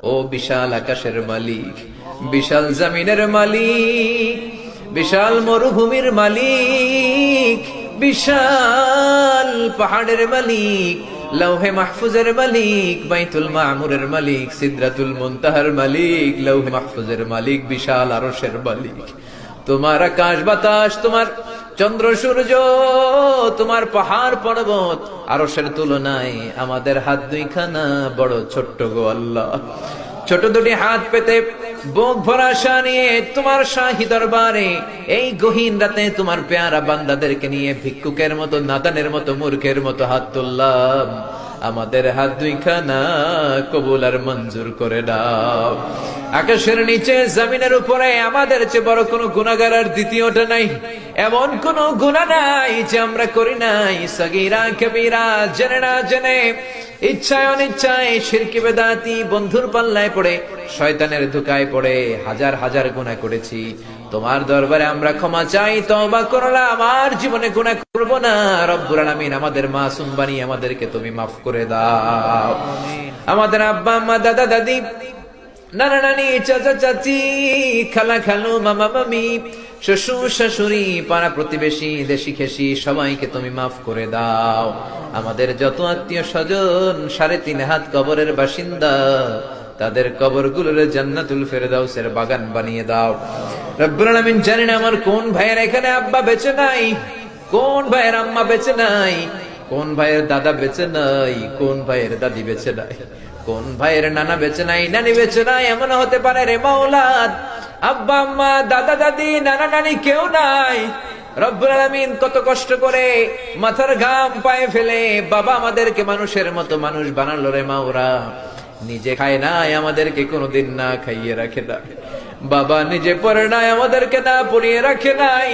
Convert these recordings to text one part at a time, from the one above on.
ও বিশাল আকাশের মালিক, বিশাল জমিনের মালিক, বিশাল মরুভূমির মালিক, বিশাল পাহাড়ের মালিক, লৌহে মাহফুজের মালিক, বাইতুল মামুরের মালিক, সিদরাতুল মুনতাহার মালিক, লৌহে মাহফুজের মালিক, বিশাল আরশের মালিক। তোমার আকাশ বাতাস, তোমার চন্দ্র সূর্য, তোমার পাহাড় পর্বত আরশের তুলনায় আমাদের হাত দুইখানা বড় ছোট্ট গো আল্লাহ। ছোট দুটি হাত পেতে বুক ভরা আশা নিয়ে তোমার শাহী দরবারে এই গহীন রাতে তোমার পেয়ারা বান্দাদেরকে নিয়ে ভিক্ষুকের মতো, নাদানের মতো, মূর্খের মতো হাত তুললাম। আমাদের হাত দুইখানা কবুল আর মঞ্জুর করে দাও। আকাশের নিচে জমিনের উপরে আমাদের চেয়ে বড় কোনো গুনাহগার আর দ্বিতীয়টা নাই। এমন কোন গুনাহ নাই যে আমরা করি নাই, সগীরা কবিরা, জেনে না জেনে, ইচ্ছায় অনিচ্ছায়, শিরকি বেদাতি, বন্ধুর পাল্লায় পড়ে, শয়তানের ধোঁকায় পড়ে হাজার হাজার গুনাহ করেছি। তোমার দরবারে আমরা ক্ষমা চাই, তওবা করলাম, আর জীবনে গুনাহ করব না। রব্বুল আলামিন আমাদের মাসুম বানিয়ে আমাদেরকে তুমি মাফ করে দাও। আমাদের আব্বা আম্মা, দাদা দাদি, নানা নানি, চাচা চাচি, খালা খালু, মামা মামি, শ্বশুর শাশুড়ি, পাড়া প্রতিবেশী, দেশি খেসি, সবাইকে তুমি মাফ করে দাও। আমাদের যত আত্মীয় স্বজন 3.5 হাত কবরের বাসিন্দা, তাদের কবরগুলোর জান্নাতুল ফেরদাউসের বাগান বানিয়ে দাও। রব্বুল আলামিন, জানি না আমার কোন ভাইয়ের এখানে আব্বা বেঁচে নাই, কোন ভাইয়ের আম্মা বেঁচে নাই, কোন ভাইয়ের দাদা বেঁচে নাই, কোন ভাইয়ের দাদি বেঁচে নাই, কোন ভাইয়ের নানা বেঁচে নাই, নানি বেঁচে নাই। এমন হতে পারে রে মাওলা, আব্বা আম্মা, দাদা দাদি, নানা নানি কেউ নাই। রব্বুল আলামিন, কত কষ্ট করে মাথার ঘাম পায়ে ফেলে বাবা আমাদেরকে মানুষের মতো মানুষ বানালো রে মাওরা। নিজে খায় নাই, আমাদেরকে কোনোদিন না খাইয়ে রাখে না। বাবা নিজে পরে নাই, আমাদেরকে না পরিয়ে রাখে নাই।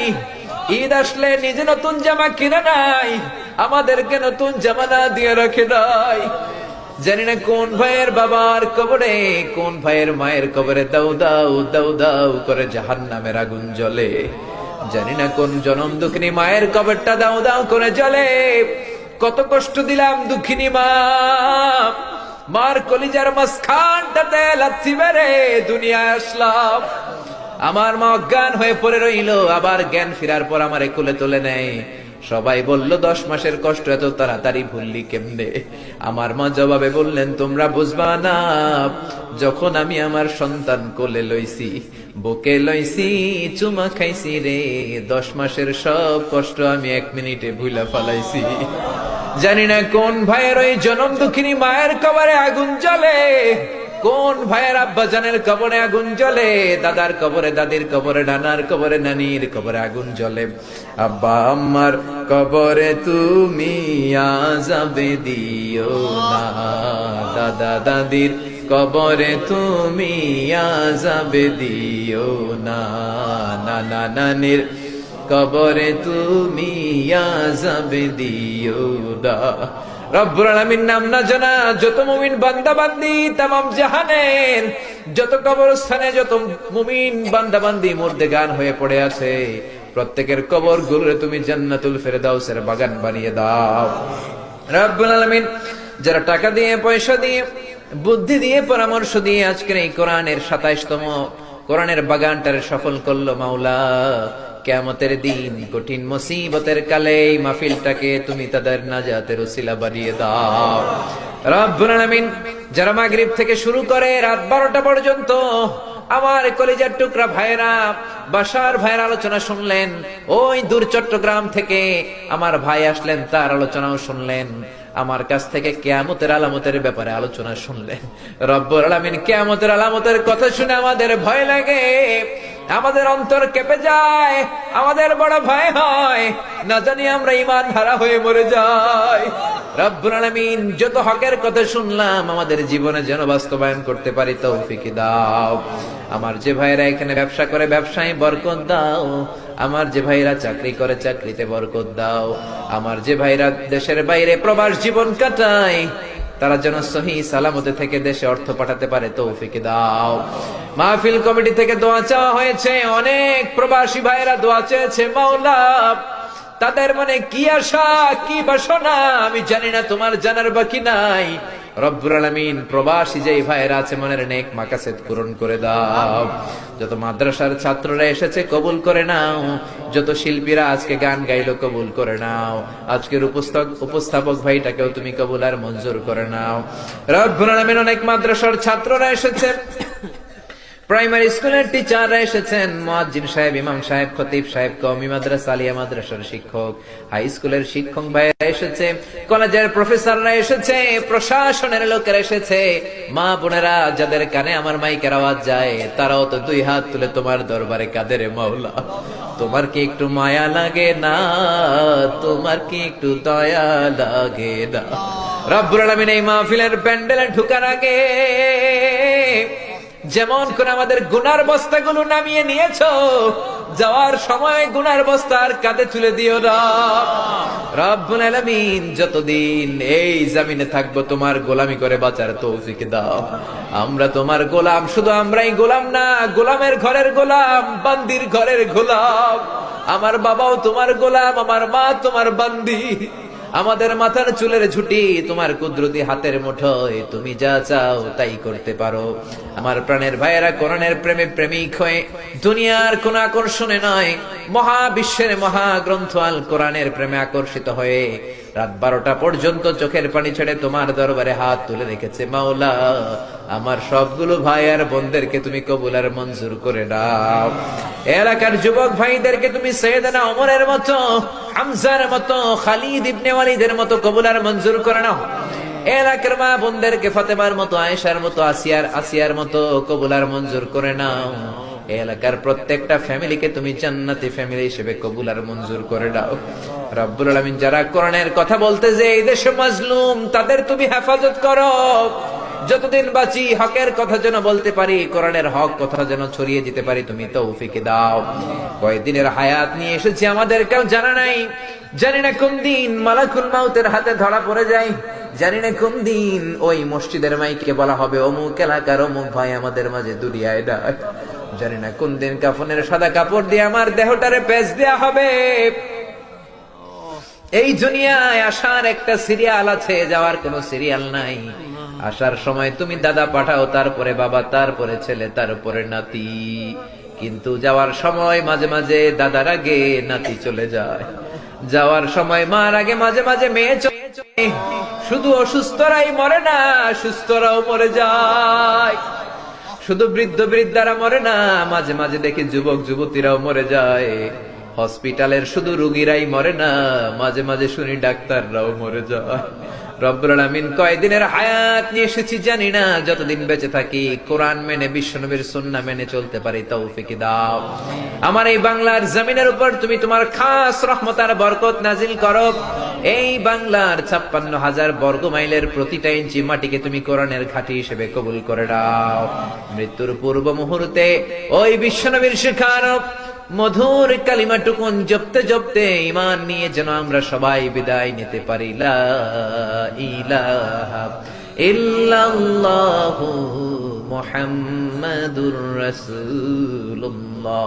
ঈদ আসলে নিজে নতুন জামা কিনে নাই, আমাদেরকে নতুন জামা না দিয়ে রাখে নাই। জানি না কোন ভাইয়ের বাবার কবরে, কোন ভাইয়ের মায়ের কবরে দাউ দাউ দাউ দাউ করে জাহান্নামের আগুন জ্বলে। জানি না কোন জনম দুঃখিনী মায়ের কবরটা দাউ দাউ করে জ্বলে। কত কষ্ট দিলাম দুঃখিনী মা, মার কলিজার মাঝখানটাতে লাথি মেরে দুনিয়ায় আসলাম। আমার মা অজ্ঞান হয়ে পড়ে রইল, আবার জ্ঞান ফেরার পর আমারে কোলে তুলে নেয়। সবাই বলল 10 মাসের কষ্ট এত তাড়াতাড়ি ভুললি কেমনে? আমার মা জবাবে বললেন, তোমরা বুঝবা না, যখন আমি আমার সন্তান কোলে লইছি, বুকে লইছি, চুমা খাইছি রে, 10 মাসের সব কষ্ট আমি 1 মিনিটে ভুলা ফালাইছি। জানি না কোন ভাইয়ের ওই জনম দুঃখিনী মায়ের কবরে আগুন জ্বলে, কোন ভাইয়ের আব্বা জানের কবরে আগুন জ্বলে, দাদার কবরে, দাদির কবরে, নানার কবরে, নানির কবরে আগুন জ্বলে। আব্বা আম্মার কবরে তুমি আযাবে দিও না, দাদা দাদির কবরে তুমি আযাবে দিও না, নানা নানির কবরে তুমি আযাবে দিও না। রব্বুল আলামিন নাম না জানা যত মুমিন বান্দা বান্দি তামাম জাহানের যত কবরস্থানে যত মুমিন বান্দা বান্দি মুর্দেগান হয়ে পড়ে আছে, প্রত্যেকের কবর গুলোরে তুমি জান্নাতুল ফেরদাউসের বাগান বানিয়ে দাও। রব্বুল আলামিন, যারা টাকা দিয়ে, পয়সা দিয়ে, বুদ্ধি দিয়ে, পরামর্শ দিয়ে আজকের এই কোরআনের 27তম কোরআনের বাগানটারে সফল করলো মাওলা, কিয়ামতের দিন কঠিন মুসিবতের কালে এই মাহফিলটাকে তুমি তাদের নাজাতের উসিলা বানিয়ে দাও। রব্বুল আলামিন, যারা মাগরিব থেকে শুরু করে রাত 12টা পর্যন্ত আমার কলিজার টুকরা ভাইরা, বাসার ভাইয়ের আলোচনা শুনলেন, ওই দূর চট্টগ্রাম থেকে আমার ভাই আসলেন, তার আলোচনাও শুনলেন, আমার কাছ থেকে কিয়ামতের আলামতের ব্যাপারে আলোচনা শুনলেন। রব্বুল আলামিন, কিয়ামতের আলামতের কথা শুনে আমাদের ভয় লাগে, আমাদের অন্তর কেঁপে যায়, আমাদের বড় ভয় হয়, না জানি আমরা ঈমান হারা হয়ে মরে যাই। রব্বুল আলামিন, যত হকের কথা শুনলাম আমাদের জীবনে যেন বাস্তবায়ন করতে পারি তৌফিক দাও। আমার যে ভাইরা এখানে ব্যবসা করে ব্যবসায় বরকত দাও, আমার যে ভাইরা চাকরি করে চাকরিতে বরকত দাও, আমার যে ভাইরা দেশের বাইরে প্রবাস জীবন কাটায় তারা যেন সহি সালামতে থেকে দেশে অর্থ পাঠাতে পারে তৌফিক দাও। মাহফিল কমিটি থেকে দোয়া চাওয়া হয়েছে, অনেক প্রবাসী ভাইরা দোয়া চেয়েছে মাওলা, তাদের মনে কি আশা কি বাসনা আমি জানি না, তোমার জানার বাকি নাই। রব্বুল আলামিন প্রবাসী যেই ভাইয়েরা আছে মনের নেক মাকাসেদ পূরণ করে দাও। যত মাদ্রাসার ছাত্ররা এসেছে কবুল করে নাও, যত শিল্পীরা আজকে গান গাইলো কবুল করে নাও, আজকের উপস্থাপক ভাইটাকেও তুমি কবুল আর মঞ্জুর করে নাও। রব্বুল আলামিন অনেক মাদ্রাসার ছাত্ররা এসেছে, প্রাইমারি স্কুলের টিচাররা এসেছেন, মুয়াজ্জিন সাহেব, ইমাম সাহেব, খতিব সাহেব, কওমি মাদ্রাসা, আলিয়া মাদ্রাসার শিক্ষক, হাই স্কুলের শিক্ষক ভাইরা এসেছে, কলেজের প্রফেসররা এসেছে, প্রশাসনের লোকেরা এসেছে, মা বোনেরা যাদের কানে আমার মাইকের আওয়াজ যায় তারাও তো দুই হাত তুলে তোমার দরবারে কাঁদে রে মাওলা। তোমার কি একটু মায়া লাগে না? তোমার কি একটু দয়া লাগে না? রব্বুল আলামিন এই মাহফিলের প্যান্ডেলে ঢোকার আগে যেমন করে আমাদের গুনার বস্তাগুলো নামিয়ে নিয়েছো, যাওয়ার সময় গুনার বস্তা আর কাঁধে তুলে দিও না। রব্বুল আলামিন যতদিন এই জমিনে থাকবো তোমার গোলামি করে বাঁচার তৌফিক দাও। আমরা তোমার গোলাম, শুধু আমরাই গোলাম না, গোলামের ঘরের গোলাম, বান্দির ঘরের গোলাম। আমার বাবাও তোমার গোলাম, আমার মা তোমার বান্দি। আমাদের মাথার চুলের ঝুটি তোমার কুদরতি হাতের মুঠোয়, তুমি যা চাও তাই করতে পারো। আমার প্রাণের ভাইয়েরা কোরআনের প্রেমে প্রেমিক হয়ে দুনিয়ার কোন আকর্ষণে নয়, মহাবিশ্বের মহাগ্রন্থ আল কোরআনের প্রেমে আকর্ষিত হয়ে রাত 12টা পর্যন্ত চোখের পানি ছেড়ে তোমার দরবারে হাত তুলে রেখেছে। মাওলা, আমার সবগুলো ভাই আর বোনদেরকে তুমি কবুল আর মঞ্জুর করে দাও। এলাকার যুবক ভাইদেরকে তুমি সৈয়দনা ওমরের মতো, হামজার মতো, খালিদ ইবনে ওয়ালিদের মতো কবুল আর মঞ্জুর করে নাও। এলাকার মা বোনদেরকে ফাতেমার মতো, আয়েশার মতো, আসিয়ার মতো কবুল আর মঞ্জুর করে নাও। এলাকার প্রত্যেকটা ফ্যামিলিকে তুমি জান্নাতি ফ্যামিলি হিসেবে কবুল আর মঞ্জুর করে দাও। রব্বুল আলামিন যারা কোরআনের কথা বলতে যে এই দেশে মাজলুম, তাদের তুমি হেফাজত করো। যতদিন বাঁচি হকের কথা যেন বলতে পারি, কোরআনের হক কথা যেন ছড়িয়ে দিতে পারি, তুমি তৌফিক দাও। কয়দিনের হায়াত নিয়ে এসেছি আমাদের কেউ জানা নাই, জানি না কোন দিন মালাকুল মাউতের হাতে ধরা পড়ে যায়, জানি না কোন দিন ওই মসজিদের মাইকে বলা হবে অমুক এলাকার অমুক ভাই আমাদের মাঝে দুনিয়ায় ডাক, জানি না কোন দিন কাফনের সাদা কাপড় দিয়ে আমার দেহটারে পেঁচ দেয়া হবে। এই দুনিয়ায় আসার একটা সিরিয়াল আছে, যাওয়ার কোনো সিরিয়াল নাই। আসার সময় তুমি দাদা পাঠাও, তারপরে বাবা, তারপরে ছেলে, তারপরে নাতি, কিন্তু যাওয়ার সময় মাঝে মাঝে দাদার আগে নাতি চলে যায়, যাওয়ার সময় মার আগে মাঝে মাঝে মেয়ে চলে। শুধু অসুস্থরাই মরে না, সুস্থরাও মরে যায়। শুধু বৃদ্ধ বৃদ্ধারা মরে না, মাঝে মাঝে দেখি যুবক যুবতীরাও মরে যায়। হসপিটালের শুধু রোগীরাই মরে না, মাঝে মাঝে শুনি ডাক্তাররাও মরে যায়। রব্বুল আলামিন কয়দিনের হায়াত নিয়ে এসেছি জানি না, যতদিন বেঁচে থাকি কোরআন মেনে, বিশ্বনবীর সুন্নাহ মেনে চলতে পারি তৌফিক দাও। আমার এই বাংলার জমিনের উপর তুমি তোমার খাস রহমত আর বরকত নাজিল করো। এই বাংলার 56,000 বর্গ মাইলের প্রতিটা ইঞ্চি মাটিকে তুমি কোরআনের ঘাঁটি হিসেবে কবুল করে দাও। মৃত্যুর পূর্ব মুহূর্তে ওই বিশ্বনবীর শেখানো মধুর কালিমাটুকুন জপতে জপতে ঈমান নিয়ে যেন আমরা সবাই বিদায় নিতে পারি। লা ইলাহা ইল্লাল্লাহু মুহাম্মাদুর রাসূলুল্লাহ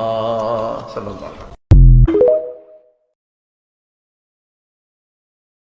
সাল্লাল্লাহু